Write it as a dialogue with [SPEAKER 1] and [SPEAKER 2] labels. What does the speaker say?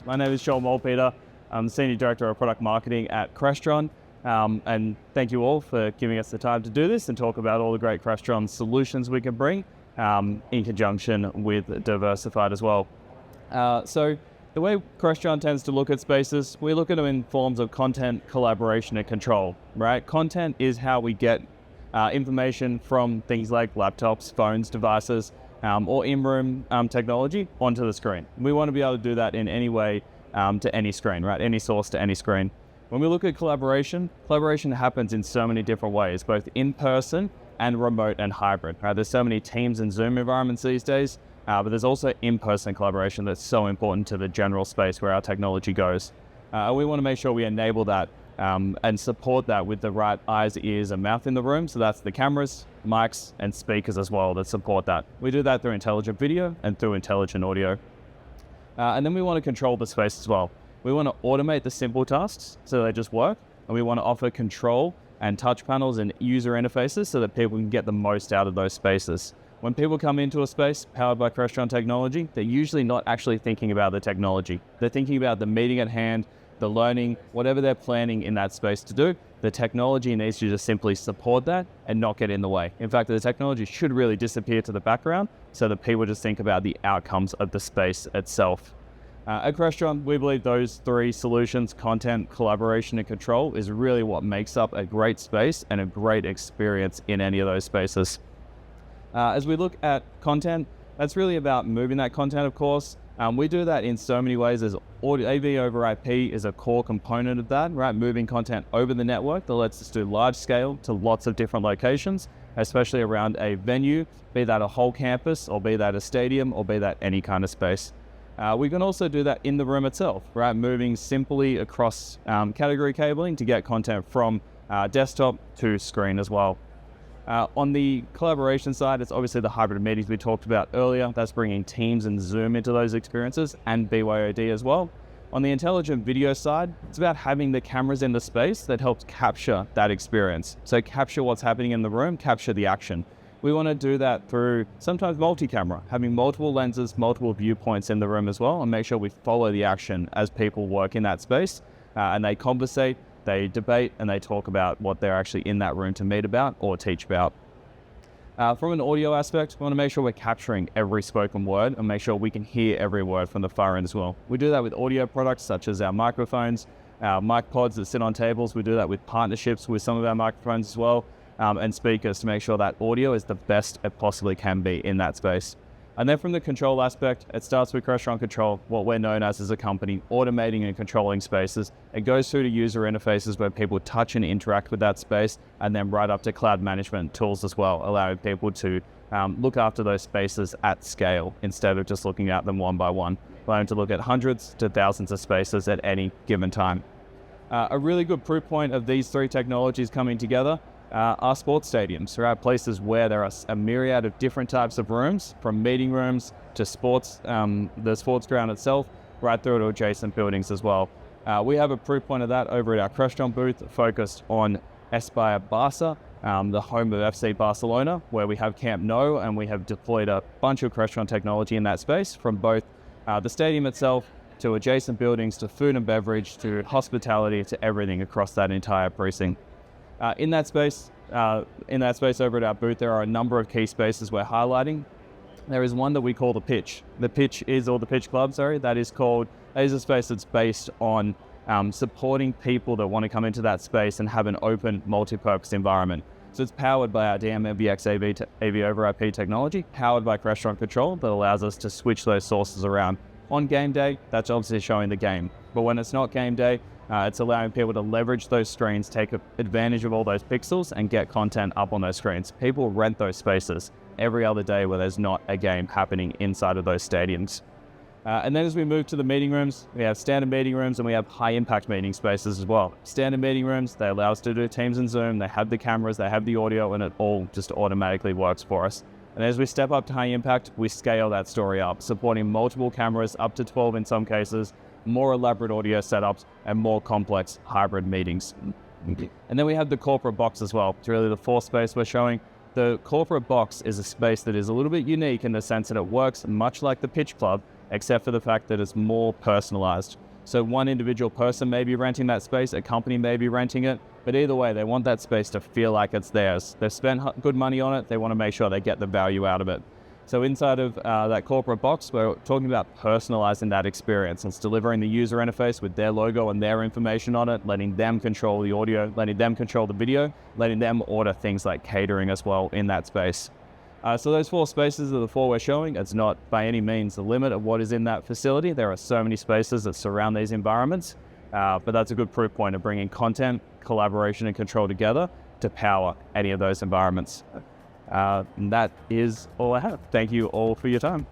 [SPEAKER 1] My name is Joel Mulpeter. I'm the Senior Director of Product Marketing at Crestron. And thank you all for giving us the time to do this and talk about all the great Crestron solutions we can bring in conjunction with Diversified as well. So the way Crestron tends to look at spaces, we look at them in forms of content, collaboration, and control, right? Content is how we get information from things like laptops, phones, devices, or in-room technology onto the screen. We want to be able to do that in any way to any screen, right? Any source to any screen. When we look at collaboration, collaboration happens in so many different ways, both in person and remote and hybrid, right? There's so many Teams and Zoom environments these days, but there's also in-person collaboration that's so important to the general space where our technology goes. We want to make sure we enable that and support that with the right eyes, ears, and mouth in the room. So that's the cameras, mics, and speakers as well that support that. We do that through intelligent video and through intelligent audio. And then we want to control the space as well. We want to automate the simple tasks so they just work. And we want to offer control and touch panels and user interfaces so that people can get the most out of those spaces. When people come into a space powered by Crestron technology, they're usually not actually thinking about the technology. They're thinking about the meeting at hand, the learning, whatever they're planning in that space to do. The technology needs to just simply support that and not get in the way. In fact, the technology should really disappear to the background so that people just think about the outcomes of the space itself. At Crestron, we believe those three solutions, content, collaboration, and control, is really what makes up a great space and a great experience in any of those spaces. As we look at content, that's really about moving that content, of course. We do that in so many ways. As AV over IP is a core component of that, right? Moving content over the network that lets us do large scale to lots of different locations, especially around a venue, be that a whole campus, or be that a stadium, or be that any kind of space. We can also do that in the room itself, right? Moving simply across category cabling to get content from desktop to screen as well. On the collaboration side, it's obviously the hybrid meetings we talked about earlier. That's bringing Teams and Zoom into those experiences, and BYOD as well. On the intelligent video side, it's about having the cameras in the space that helps capture that experience. So capture what's happening in the room, capture the action. We want to do that through sometimes multi-camera, having multiple lenses, multiple viewpoints in the room as well, and make sure we follow the action as people work in that space and they conversate, they debate, and they talk about what they're actually in that room to meet about or teach about. From an audio aspect, we want to make sure we're capturing every spoken word and make sure we can hear every word from the far end as well. We do that with audio products such as our microphones, our mic pods that sit on tables. We do that with partnerships with some of our microphones as well, and speakers to make sure that audio is the best it possibly can be in that space. And then from the control aspect, it starts with Crestron Control, what we're known as a company, automating and controlling spaces. It goes through to user interfaces where people touch and interact with that space, and then right up to cloud management tools as well, allowing people to look after those spaces at scale instead of just looking at them one by one, allowing to look at hundreds to thousands of spaces at any given time. A really good proof point of these three technologies coming together are sports stadiums, right? Places where there are a myriad of different types of rooms, from meeting rooms to sports, the sports ground itself, right through to adjacent buildings as well. We have a proof point of that over at our Crestron booth, focused on Aspire Barça, the home of FC Barcelona, where we have Camp Nou, and we have deployed a bunch of Crestron technology in that space, from both the stadium itself to adjacent buildings to food and beverage to hospitality to everything across that entire precinct. In that space over at our booth, there are a number of key spaces we're highlighting. There is one that we call the pitch. The pitch club, that is a space that's based on supporting people that want to come into that space and have an open, multi-purpose environment. So it's powered by our DMMVX AV over IP technology, powered by Crestron Control, that allows us to switch those sources around. On game day, that's obviously showing the game. But when it's not game day, it's allowing people to leverage those screens, take advantage of all those pixels, and get content up on those screens. People rent those spaces every other day where there's not a game happening inside of those stadiums. And then as we move to the meeting rooms, we have standard meeting rooms and we have high impact meeting spaces as well. Standard meeting rooms, they allow us to do Teams and Zoom, they have the cameras, they have the audio, and it all just automatically works for us. And as we step up to high impact, we scale that story up, supporting multiple cameras, up to 12 in some cases, more elaborate audio setups, and more complex hybrid meetings. And then we have the corporate box as well. It's really the fourth space we're showing. The corporate box is a space that is a little bit unique in the sense that it works much like the pitch club, except for the fact that it's more personalized. So one individual person may be renting that space, a company may be renting it, but either way, they want that space to feel like it's theirs. They've spent good money on it, they want to make sure they get the value out of it. So inside of that corporate box, we're talking about personalizing that experience. It's delivering the user interface with their logo and their information on it, letting them control the audio, letting them control the video, letting them order things like catering as well in that space. So those 4 spaces are the 4 we're showing. It's not by any means the limit of what is in that facility. There are so many spaces that surround these environments, but that's a good proof point of bringing content, collaboration, and control together to power any of those environments. And that is all I have. Thank you all for your time.